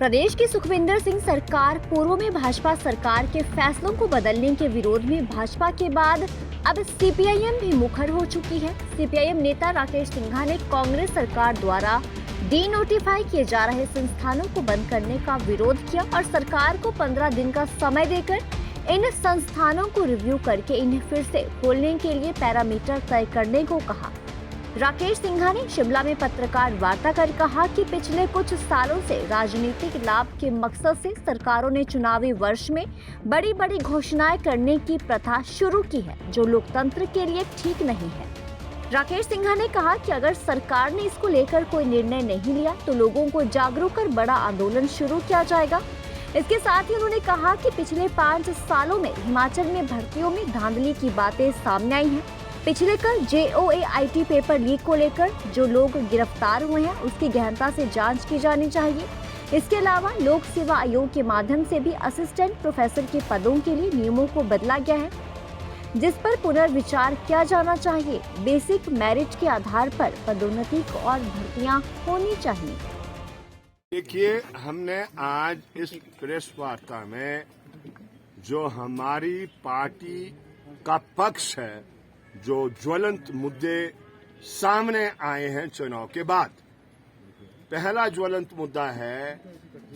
प्रदेश की सुखविंदर सिंह सरकार पूर्व में भाजपा सरकार के फैसलों को बदलने के विरोध में भाजपा के बाद अब सीपीआईएम भी मुखर हो चुकी है। सीपीआईएम नेता राकेश सिंघा ने कांग्रेस सरकार द्वारा डी नोटिफाई किए जा रहे संस्थानों को बंद करने का विरोध किया और सरकार को 15 दिन का समय देकर इन संस्थानों को रिव्यू करके इन्हें फिर से खोलने के लिए पैरामीटर तय करने को कहा। राकेश सिंघा ने शिमला में पत्रकार वार्ता कर कहा कि पिछले कुछ सालों से राजनीतिक लाभ के मकसद से सरकारों ने चुनावी वर्ष में बड़ी बड़ी घोषणाएं करने की प्रथा शुरू की है, जो लोकतंत्र के लिए ठीक नहीं है। राकेश सिंघा ने कहा कि अगर सरकार ने इसको लेकर कोई निर्णय नहीं लिया तो लोगों को जागरूक कर बड़ा आंदोलन शुरू किया जाएगा। इसके साथ ही उन्होंने कहा कि पिछले 5 सालों में हिमाचल में भर्तियों में धांधली की बातें सामने आई हैं। पिछले कल JOAIT पेपर लीक को लेकर जो लोग गिरफ्तार हुए हैं उसकी गहनता से जांच की जानी चाहिए। इसके अलावा लोक सेवा आयोग के माध्यम से भी असिस्टेंट प्रोफेसर के पदों के लिए नियमों को बदला गया है, जिस पर पुनर्विचार किया जाना चाहिए। बेसिक मेरिट के आधार पर पदोन्नति और भर्तियां होनी चाहिए। देखिए, हमने आज इस प्रेस वार्ता में जो हमारी पार्टी का पक्ष है, जो ज्वलंत मुद्दे सामने आए हैं चुनाव के बाद। पहला ज्वलंत मुद्दा है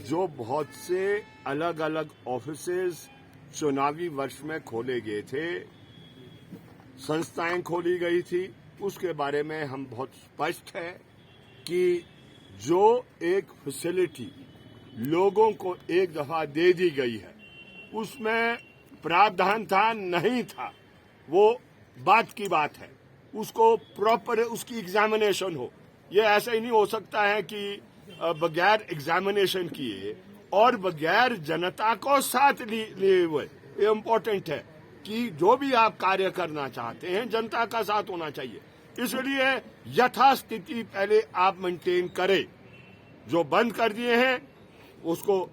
जो बहुत से अलग अलग ऑफिसेज चुनावी वर्ष में खोले गए थे, संस्थाएं खोली गई थी। उसके बारे में हम बहुत स्पष्ट है कि जो एक फैसिलिटी लोगों को एक दफा दे दी गई है उसमें प्रावधान था नहीं था, वो बात की बात है। उसको प्रॉपर उसकी एग्जामिनेशन हो। ये ऐसा ही नहीं हो सकता है कि बगैर एग्जामिनेशन किए और बगैर जनता को साथ लिए हुए। ये इम्पोर्टेंट है कि जो भी आप कार्य करना चाहते हैं जनता का साथ होना चाहिए। इसलिए यथास्थिति पहले आप मेंटेन करें। जो बंद कर दिए हैं उसको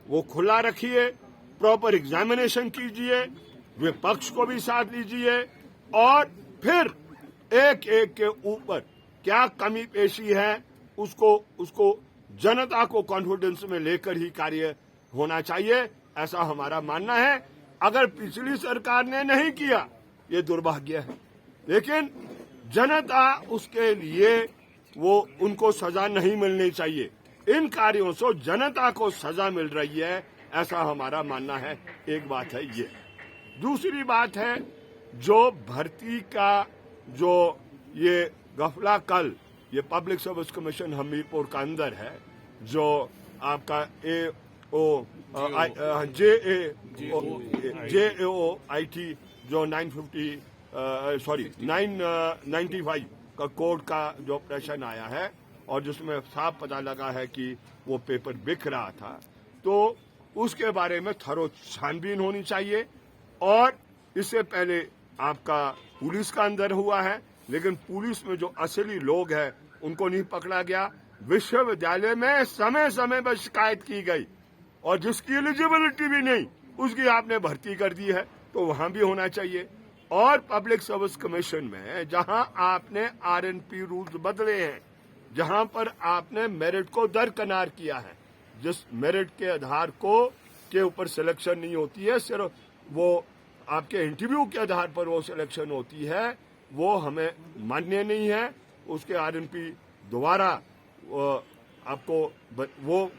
वो खुला रखिए, प्रॉपर एग्जामिनेशन कीजिए, विपक्ष को भी साथ लीजिए और फिर एक एक के ऊपर क्या कमी पेशी है उसको जनता को कॉन्फिडेंस में लेकर ही कार्य होना चाहिए, ऐसा हमारा मानना है। अगर पिछली सरकार ने नहीं किया ये दुर्भाग्य है, लेकिन जनता उसके लिए वो उनको सजा नहीं मिलनी चाहिए। इन कार्यों से जनता को सजा मिल रही है, ऐसा हमारा मानना है। एक बात है ये। दूसरी बात है जो भर्ती का जो ये गफला कल ये पब्लिक सर्विस कमीशन हमीरपुर का अंदर है, जो आपका JOAIT जो 995 का कोड का जो ऑपरेशन आया है और जिसमें साफ पता लगा है कि वो पेपर बिक रहा था, तो उसके बारे में थरो छानबीन होनी चाहिए। और इससे पहले आपका पुलिस का अंदर हुआ है, लेकिन पुलिस में जो असली लोग हैं उनको नहीं पकड़ा गया। विश्वविद्यालय में समय समय पर शिकायत की गई और जिसकी एलिजिबिलिटी भी नहीं उसकी आपने भर्ती कर दी है, तो वहां भी होना चाहिए। और पब्लिक सर्विस कमीशन में जहां आपने RNP रूल्स बदले हैं, जहां पर आपने मेरिट को दरकिनार किया है, जिस मेरिट के आधार के ऊपर सिलेक्शन नहीं होती है, सिर्फ वो आपके इंटरव्यू के आधार पर वो सिलेक्शन होती है, वो हमें मान्य नहीं है। उसके RNP दोबारा आपको वो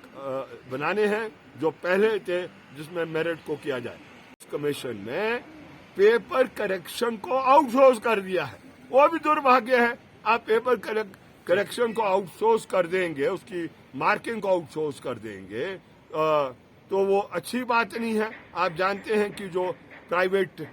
बनाने हैं जो पहले थे, जिसमें मेरिट को किया जाए। कमीशन ने पेपर करेक्शन को आउटसोर्स कर दिया है, वो भी दुर्भाग्य है। आप पेपर करेक्शन को आउटसोर्स कर देंगे, उसकी मार्किंग को आउटसोर्स कर देंगे, तो वो अच्छी बात नहीं है। आप जानते हैं कि जो प्राइवेट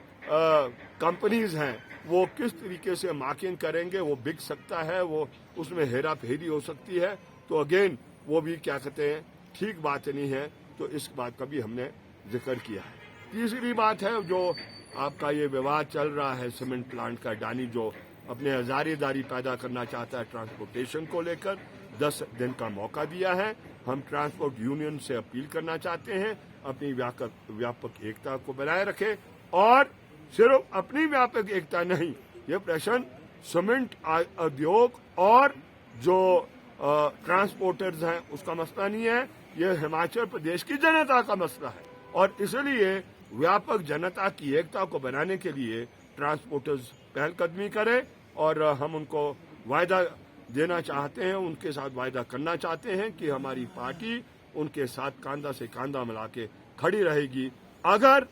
कंपनीज हैं वो किस तरीके से मार्किंग करेंगे, वो बिक सकता है, वो उसमें हेरा फेरी हो सकती है। तो अगेन वो भी क्या कहते हैं, ठीक बात नहीं है। तो इस बात का भी हमने जिक्र किया है। तीसरी बात है जो आपका ये विवाद चल रहा है सीमेंट प्लांट का। अडानी जो अपने हजारेदारी पैदा करना चाहता है ट्रांसपोर्टेशन को लेकर, 10 दिन का मौका दिया है। हम ट्रांसपोर्ट यूनियन से अपील करना चाहते हैं अपनी व्यापक एकता को बनाए रखें। और सिर्फ अपनी व्यापक एकता नहीं, ये प्रश्न सीमेंट उद्योग और जो ट्रांसपोर्टर्स हैं उसका मसला नहीं है, ये हिमाचल प्रदेश की जनता का मसला है और इसलिए व्यापक जनता की एकता को बनाने के लिए ट्रांसपोर्टर्स पहलकदमी करें और हम उनको वायदा देना चाहते हैं, उनके साथ वायदा करना चाहते हैं कि हमारी पार्टी उनके साथ कांधा से कांधा मिला के खड़ी रहेगी अगर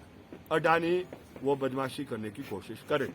अडानी वो बदमाशी करने की कोशिश करे।